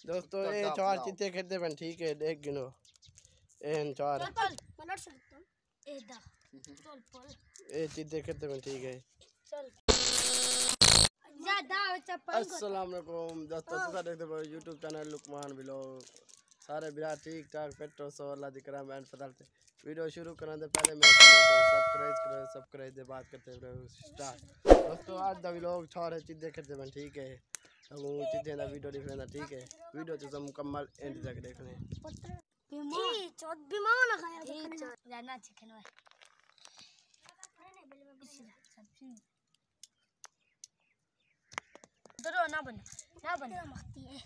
दोस्तों ये चार चीते खेलते बन ठीक है देख गिनो एन चार ये चीते खेलते बन ठीक है अस्सलाम वालेकुम दोस्तों तुसा देखते हो यूट्यूब चैनल लुकमान व्लॉग सारे बिरा ठीक ठाक पेट्रो सो अल्लाह दी करम एंड फजल से वीडियो शुरू करने से पहले मेरे चैनल को सब्सक्राइब दे बात करते हुए स्टार्ट दोस्तों आज दा व्लॉग छोरे चीते खेलते बन ठीक है अब चीते दा वीडियो देख लेना ठीक है वीडियो तो सब मुकम्मल एंड तक देखने बीमार खाया जाना चिकन है दरो ना बन मखती है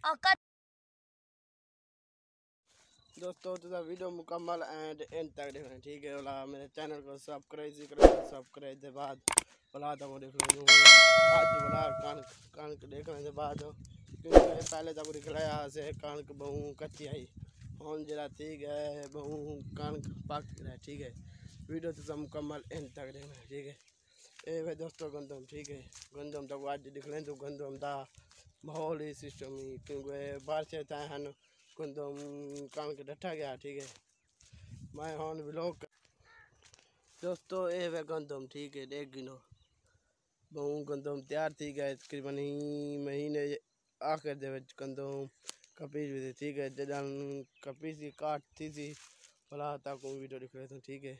और दोस्तों तो वीडियो मुकम्मल एंड तक देखना ठीक है वाला मेरे चैनल को सब्सक्राइब दे बाद वाला तो देख लो आज वाला कान देखने के बाद क्योंकि पहले तक दिखलाया से कान बहु कच्ची आई हम जरा ठीक है बहु कान पाक रहा ठीक है वीडियो तो सब मुकम्मल एंड तक देखना ठीक है ए भाई दोस्तों गंदम ठीक है गंदम तक आज दिख लें तो गंदम दा माहौल ही सिस्टम ही क्योंकि बाहर से आए हैं गंदम कान के डटा गया ठीक है मैं हॉन व्लॉग दोस्तों ए वे गंदम ठीक है देख गिनो बहु गंदम तैयार थी गए तकरीबन ही महीने आखिर दे गंदम कपीस भी ठीक है जदान कपीस की काट थी भला तक वीडियो दिख रहे थे ठीक है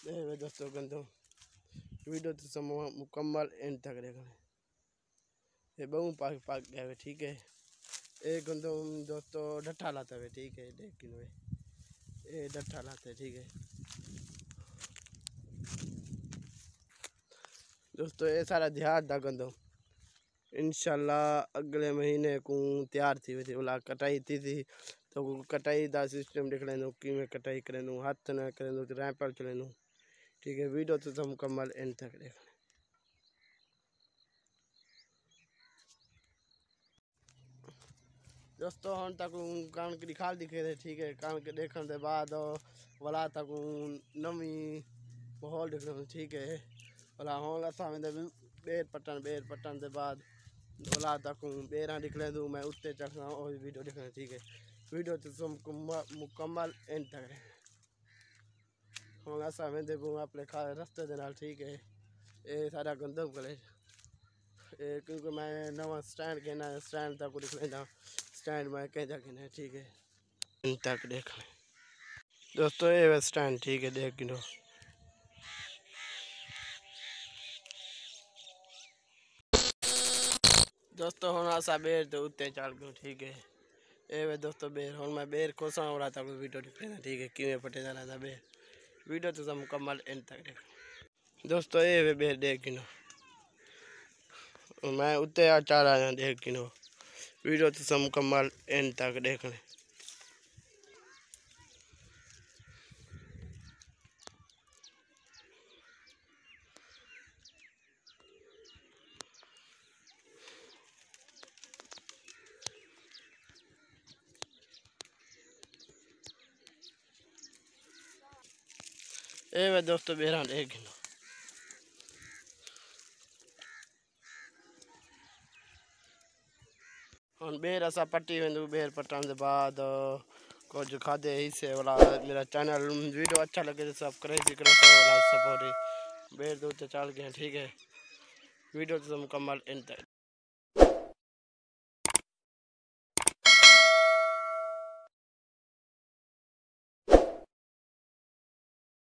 ए वे दोस्तों गंदम वीडियो तो सब मुकम्मल एंड तक देखना ये बहु पाक गया है ठीक है एक गंदम दोस्तों डट्ठा लाता है ठीक है देख गिनो ये डट्ठा लाते है ठीक है दोस्तों ये सारा देहात दा गंदम इंशाल्लाह अगले महीने को तैयार थी वैसे बोला कटाई थी तो कटाई दा सिस्टम देख लें कि मैं कटाई करें हाथ न करें तो रैंपर चले ठीक है वीडियो तो सब मुकम्मल एंड तक देखना दोस्तों हम तक कान की दिखाल दिखे थे ठीक है कान के देखने के बाद वाला तक नवी माहौल देखने ठीक है वाला हम असा बेर पटन के बाद वाला तक बेरा निकले दूँ मैं उत्ते चढ़ना और वीडियो देखना ठीक है वीडियो तो सब मुकम्मल एंड तक हम असा देखूँ अपने खा रस्ते के नाल ठीक है ये सारा गंदम कॉलेज क्योंकि मैं नवा स्टैंड कहना स्टैंड तक दिख लेना स्टैंड में कह जाके ठीक है इन तक देख लें दोस्तों ये स्टैंड ठीक है देख गिनो दोस्तों हम आसा बेर तो उत्ते चल गए ठीक है ए वे दोस्तों बेर हम मैं बेर को सा रहा था वीडियो दिख लेना ठीक है किमें पटे जाना था बेर वीडियो तो सब मुकम्मल एंड तक देख दोस्तों ये वे बेर देख गिनो मैं उत्ते चल आया देख गिनो वीडियो तो सब मुकम्मल एंड तक देखने ए वे दोस्तों बेरा देख गिनो हम बेर असा पट्टी वेंदू बेर पटन के बाद कुछ खादे हिस्से वाला मेरा चैनल वीडियो अच्छा लगे तो सब्सक्राइब करो वाला सपोर्ट बेर दो चल गए ठीक है वीडियो तो मुकम्मल एंड तक